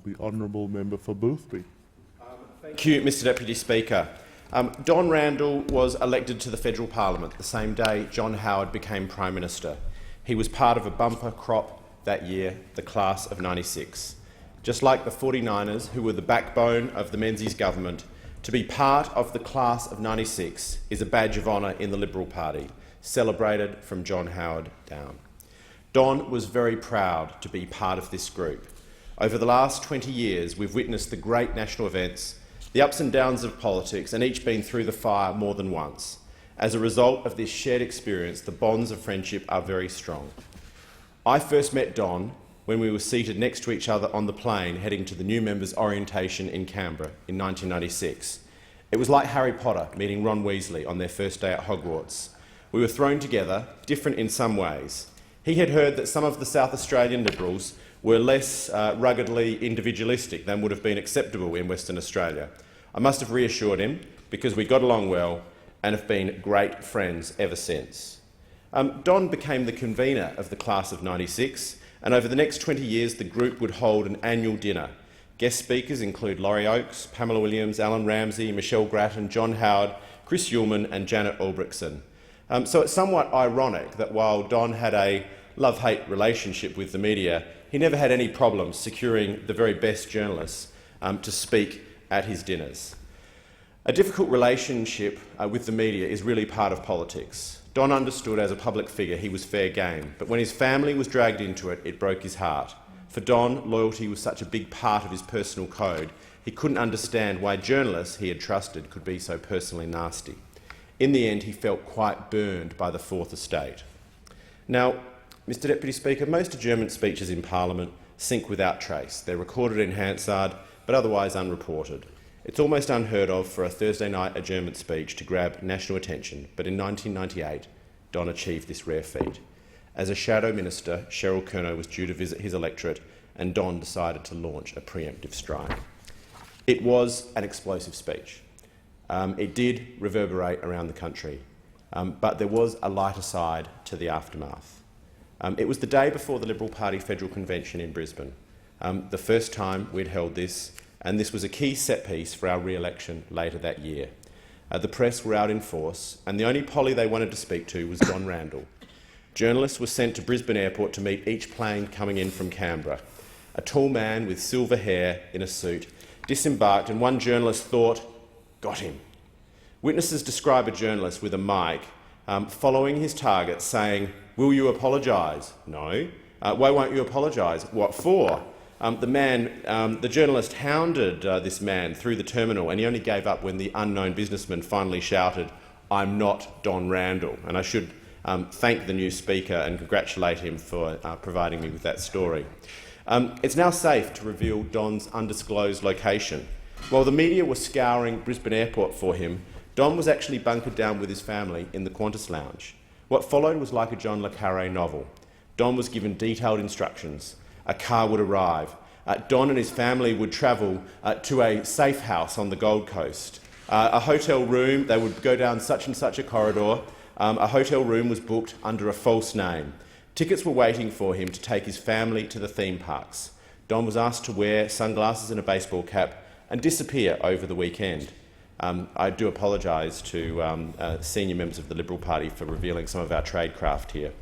The honourable member for Boothby. Thank you, Mr Deputy Speaker. Don Randall was elected to the federal parliament the same day John Howard became Prime Minister. He was part of a bumper crop that year, the class of '96. Just like the 49ers, who were the backbone of the Menzies government, to be part of the class of '96 is a badge of honour in the Liberal Party, celebrated from John Howard down. Don was very proud to be part of this group. Over the last 20 years, we've witnessed the great national events, the ups and downs of politics, and each been through the fire more than once. As a result of this shared experience, the bonds of friendship are very strong. I first met Don when we were seated next to each other on the plane heading to the new members' orientation in Canberra in 1996. It was like Harry Potter meeting Ron Weasley on their first day at Hogwarts. We were thrown together, different in some ways. He had heard that some of the South Australian Liberals were less ruggedly individualistic than would have been acceptable in Western Australia. I must have reassured him because we got along well and have been great friends ever since. Don became the convener of the class of '96, and over the next 20 years the group would hold an annual dinner. Guest speakers include Laurie Oakes, Pamela Williams, Alan Ramsey, Michelle Grattan, John Howard, Chris Uhlmann and Janet Ulbrichtson. So it's somewhat ironic that while Don had a love-hate relationship with the media, he never had any problems securing the very best journalists to speak at his dinners. A difficult relationship with the media is really part of politics. Don understood as a public figure he was fair game, but when his family was dragged into it, it broke his heart. For Don, loyalty was such a big part of his personal code, he couldn't understand why journalists he had trusted could be so personally nasty. In the end, he felt quite burned by the Fourth Estate. Now, Mr Deputy Speaker, most adjournment speeches in Parliament sink without trace. They're recorded in Hansard, but otherwise unreported. It's almost unheard of for a Thursday night adjournment speech to grab national attention, but in 1998, Don achieved this rare feat. As a shadow minister, Cheryl Kernot was due to visit his electorate, and Don decided to launch a preemptive strike. It was an explosive speech. It did reverberate around the country, but there was a lighter side to the aftermath. It was the day before the Liberal Party Federal Convention in Brisbane, the first time we'd held this, and this was a key set piece for our re-election later that year. The press were out in force, and the only Polly they wanted to speak to was Don Randall. Journalists were sent to Brisbane Airport to meet each plane coming in from Canberra. A tall man with silver hair in a suit disembarked, and one journalist thought, "Got him." Witnesses describe a journalist with a mic following his target saying, "Will you apologise?" "No." "Why won't you apologise?" "What for?" The journalist hounded this man through the terminal, and he only gave up when the unknown businessman finally shouted, "I'm not Don Randall." And I should thank the new Speaker and congratulate him for providing me with that story. It's now safe to reveal Don's undisclosed location. While the media were scouring Brisbane Airport for him, Don was actually bunkered down with his family in the Qantas Lounge. What followed was like a John le Carré novel. Don was given detailed instructions. A car would arrive. Don and his family would travel to a safe house on the Gold Coast. A hotel room, they would go down such and such a corridor. A hotel room was booked under a false name. Tickets were waiting for him to take his family to the theme parks. Don was asked to wear sunglasses and a baseball cap and disappear over the weekend. I do apologise to senior members of the Liberal Party for revealing some of our tradecraft here.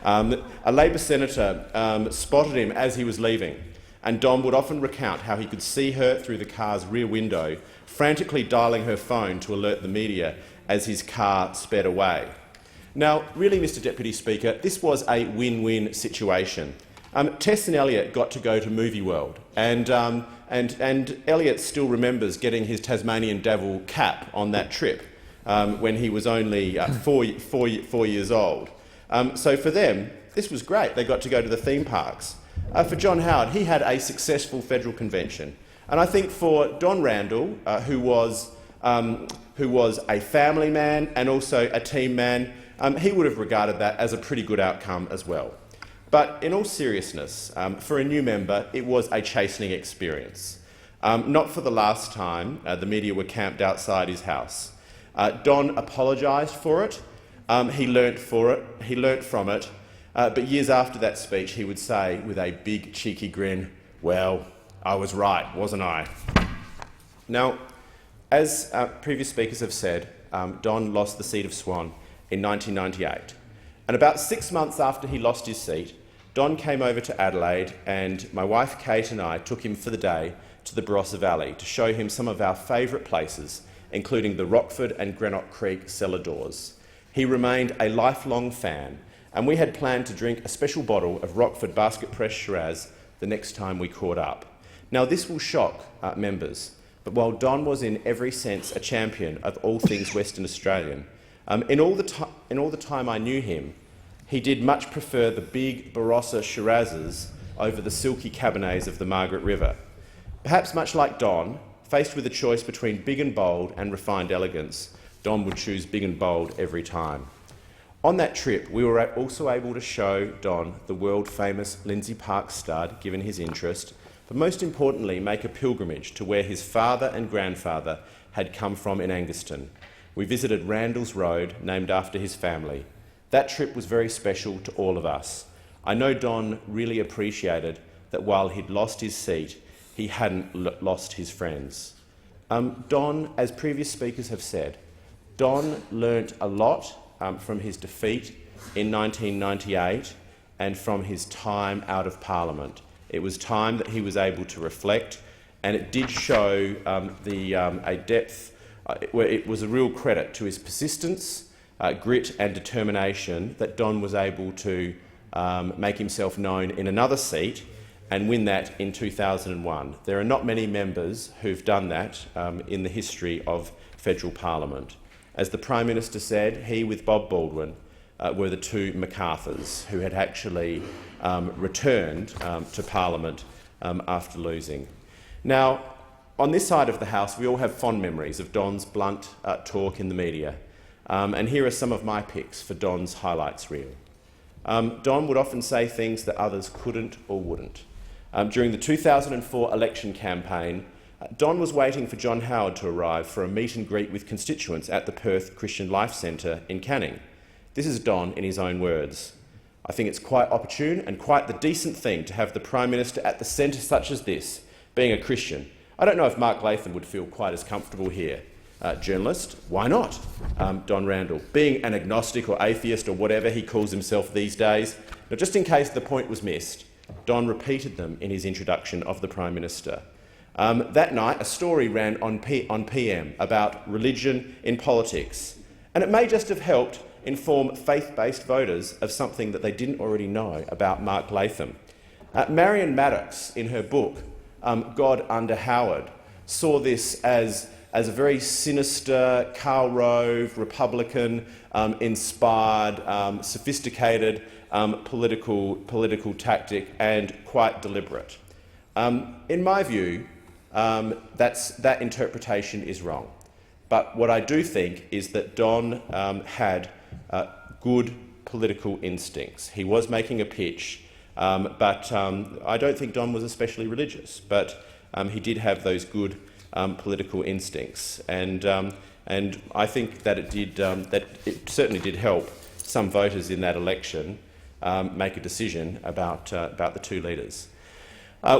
A Labor senator spotted him as he was leaving, and Don would often recount how he could see her through the car's rear window, frantically dialling her phone to alert the media as his car sped away. Now, really, Mr Deputy Speaker, this was a win-win situation. Tess and Elliot got to go to Movie World, and Elliot still remembers getting his Tasmanian Devil cap on that trip when he was only four years old. So for them, this was great. They got to go to the theme parks. For John Howard, he had a successful federal convention. And I think for Don Randall, who was a family man and also a team man, he would have regarded that as a pretty good outcome as well. But in all seriousness, for a new member, it was a chastening experience. Not for the last time the media were camped outside his house. Don apologised for it. He learnt from it. But years after that speech, he would say with a big cheeky grin, "Well, I was right, wasn't I? Now, as previous speakers have said, Don lost the seat of Swan in 1998. And about 6 months after he lost his seat, Don came over to Adelaide and my wife Kate and I took him for the day to the Barossa Valley to show him some of our favourite places, including the Rockford and Greenock Creek cellar doors. He remained a lifelong fan, and we had planned to drink a special bottle of Rockford basket press Shiraz the next time we caught up. Now, this will shock members, but while Don was in every sense a champion of all things Western Australian, in all the time I knew him, he did much prefer the big Barossa Shirazes over the silky Cabernets of the Margaret River. Perhaps much like Don, faced with a choice between big and bold and refined elegance, Don would choose big and bold every time. On that trip, we were also able to show Don the world-famous Lindsay Park stud, given his interest, but most importantly, make a pilgrimage to where his father and grandfather had come from in Anguston. We visited Randall's Road, named after his family. That trip was very special to all of us. I know Don really appreciated that while he'd lost his seat, he hadn't lost his friends. Don, as previous speakers have said, Don learnt a lot from his defeat in 1998 and from his time out of Parliament. It was time that he was able to reflect, and it did show a depth where it was a real credit to his persistence, grit and determination that Don was able to make himself known in another seat and win that in 2001. There are not many members who've done that in the history of federal parliament. As the Prime Minister said, he with Bob Baldwin were the two MacArthurs who had actually returned to Parliament after losing. Now, on this side of the House, we all have fond memories of Don's blunt talk in the media. And here are some of my picks for Don's highlights reel. Don would often say things that others couldn't or wouldn't. During the 2004 election campaign, Don was waiting for John Howard to arrive for a meet and greet with constituents at the Perth Christian Life Centre in Canning. This is Don in his own words. I think it's quite opportune and quite the decent thing to have the Prime Minister at the centre such as this, being a Christian. I don't know if Mark Latham would feel quite as comfortable here. Journalist, why not? Don Randall, being an agnostic or atheist or whatever he calls himself these days. Now, just in case the point was missed, Don repeated them in his introduction of the Prime Minister. That night, a story ran on PM about religion in politics, and it may just have helped inform faith-based voters of something that they didn't already know about Mark Latham. Marion Maddox, in her book, God Under Howard, saw this as a very sinister, Karl Rove, Republican, inspired, sophisticated political tactic and quite deliberate. In my view, that interpretation is wrong. But what I do think is that Don had good political instincts. He was making a pitch, but I don't think Don was especially religious, but he did have those good political instincts, and I think that it certainly did help some voters in that election make a decision about the two leaders.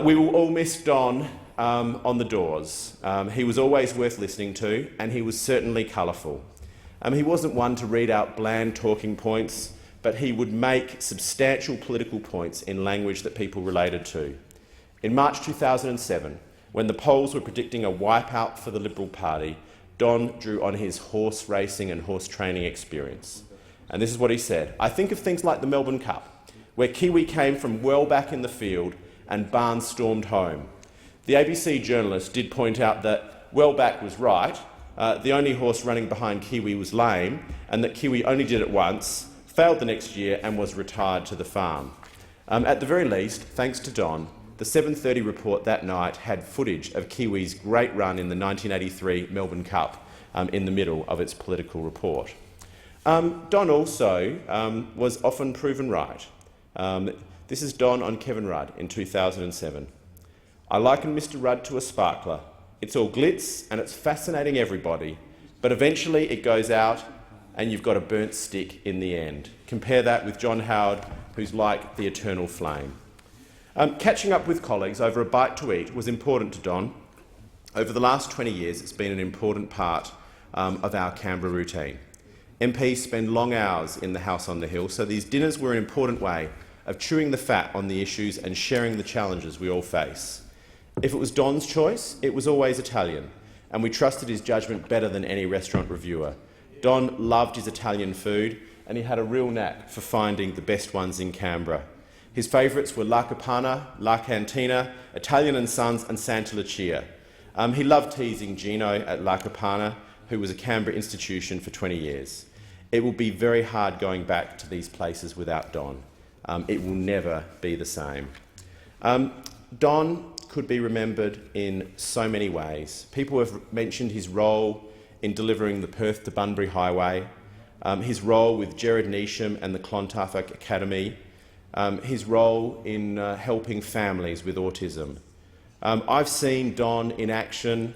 We will all miss Don on the doors. He was always worth listening to, and he was certainly colourful. He wasn't one to read out bland talking points, but he would make substantial political points in language that people related to. In March 2007, when the polls were predicting a wipeout for the Liberal Party, Don drew on his horse racing and horse training experience. And this is what he said: "I think of things like the Melbourne Cup, where Kiwi came from well back in the field and Barnes stormed home. The ABC journalist did point out that Wellback was right, the only horse running behind Kiwi was lame, and that Kiwi only did it once, failed the next year and was retired to the farm." At the very least, thanks to Don, the 7:30 report that night had footage of Kiwi's great run in the 1983 Melbourne Cup in the middle of its political report. Don also was often proven right. This is Don on Kevin Rudd in 2007. "I liken Mr Rudd to a sparkler. It's all glitz and it's fascinating everybody, but eventually it goes out and you've got a burnt stick in the end. Compare that with John Howard, who's like the eternal flame." Catching up with colleagues over a bite to eat was important to Don. Over the last 20 years, it's been an important part of our Canberra routine. MPs spend long hours in the House on the Hill, so these dinners were an important way of chewing the fat on the issues and sharing the challenges we all face. If it was Don's choice, it was always Italian, and we trusted his judgment better than any restaurant reviewer. Don loved his Italian food, and he had a real knack for finding the best ones in Canberra. His favourites were La Campana, La Cantina, Italian & Sons and Santa Lucia. He loved teasing Gino at La Campana, who was a Canberra institution for 20 years. It will be very hard going back to these places without Don. It will never be the same. Don could be remembered in so many ways. People have mentioned his role in delivering the Perth to Bunbury Highway, his role with Gerard Neesham and the Clontarf Academy, his role in helping families with autism. I've seen Don in action,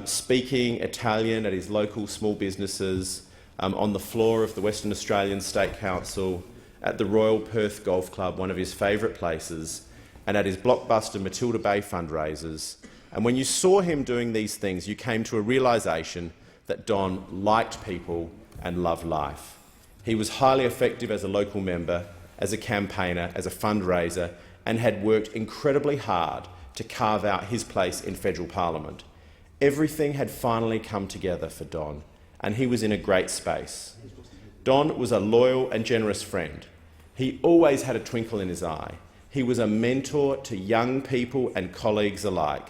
speaking Italian at his local small businesses, on the floor of the Western Australian State Council, at the Royal Perth Golf Club, one of his favourite places, and at his blockbuster Matilda Bay fundraisers. And when you saw him doing these things, you came to a realisation that Don liked people and loved life. He was highly effective as a local member, as a campaigner, as a fundraiser, and had worked incredibly hard to carve out his place in federal parliament. Everything had finally come together for Don, and he was in a great space. Don was a loyal and generous friend. He always had a twinkle in his eye. He was a mentor to young people and colleagues alike.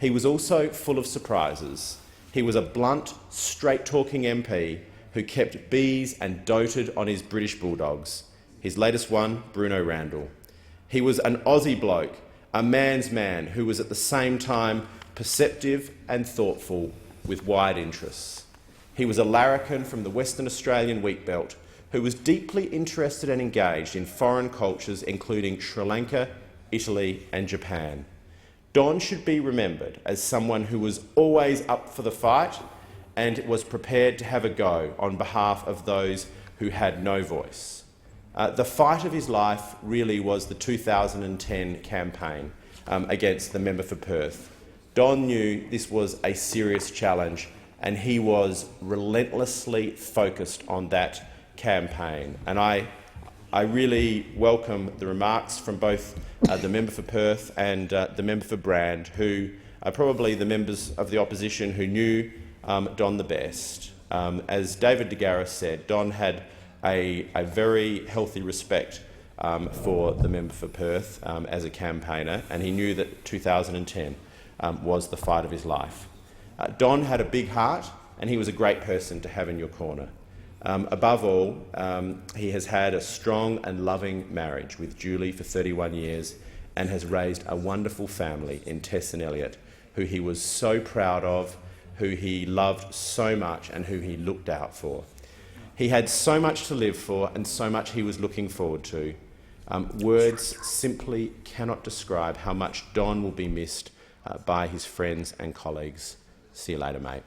He was also full of surprises. He was a blunt, straight-talking MP who kept bees and doted on his British bulldogs, his latest one, Don Randall. He was an Aussie bloke, a man's man who was at the same time perceptive and thoughtful with wide interests. He was a larrikin from the Western Australian wheat belt who was deeply interested and engaged in foreign cultures including Sri Lanka, Italy and Japan. Don should be remembered as someone who was always up for the fight and was prepared to have a go on behalf of those who had no voice. The fight of his life really was the 2010 campaign against the member for Perth. Don knew this was a serious challenge and he was relentlessly focused on that campaign. And I really welcome the remarks from both the member for Perth and the member for Brand, who are probably the members of the opposition who knew Don the best. As David de Garris said, Don had a very healthy respect for the member for Perth as a campaigner, and he knew that 2010 was the fight of his life. Don had a big heart, and he was a great person to have in your corner. Above all, he has had a strong and loving marriage with Julie for 31 years and has raised a wonderful family in Tess and Elliot, who he was so proud of, who he loved so much and who he looked out for. He had so much to live for and so much he was looking forward to. Words simply cannot describe how much Don will be missed by his friends and colleagues. See you later, mate.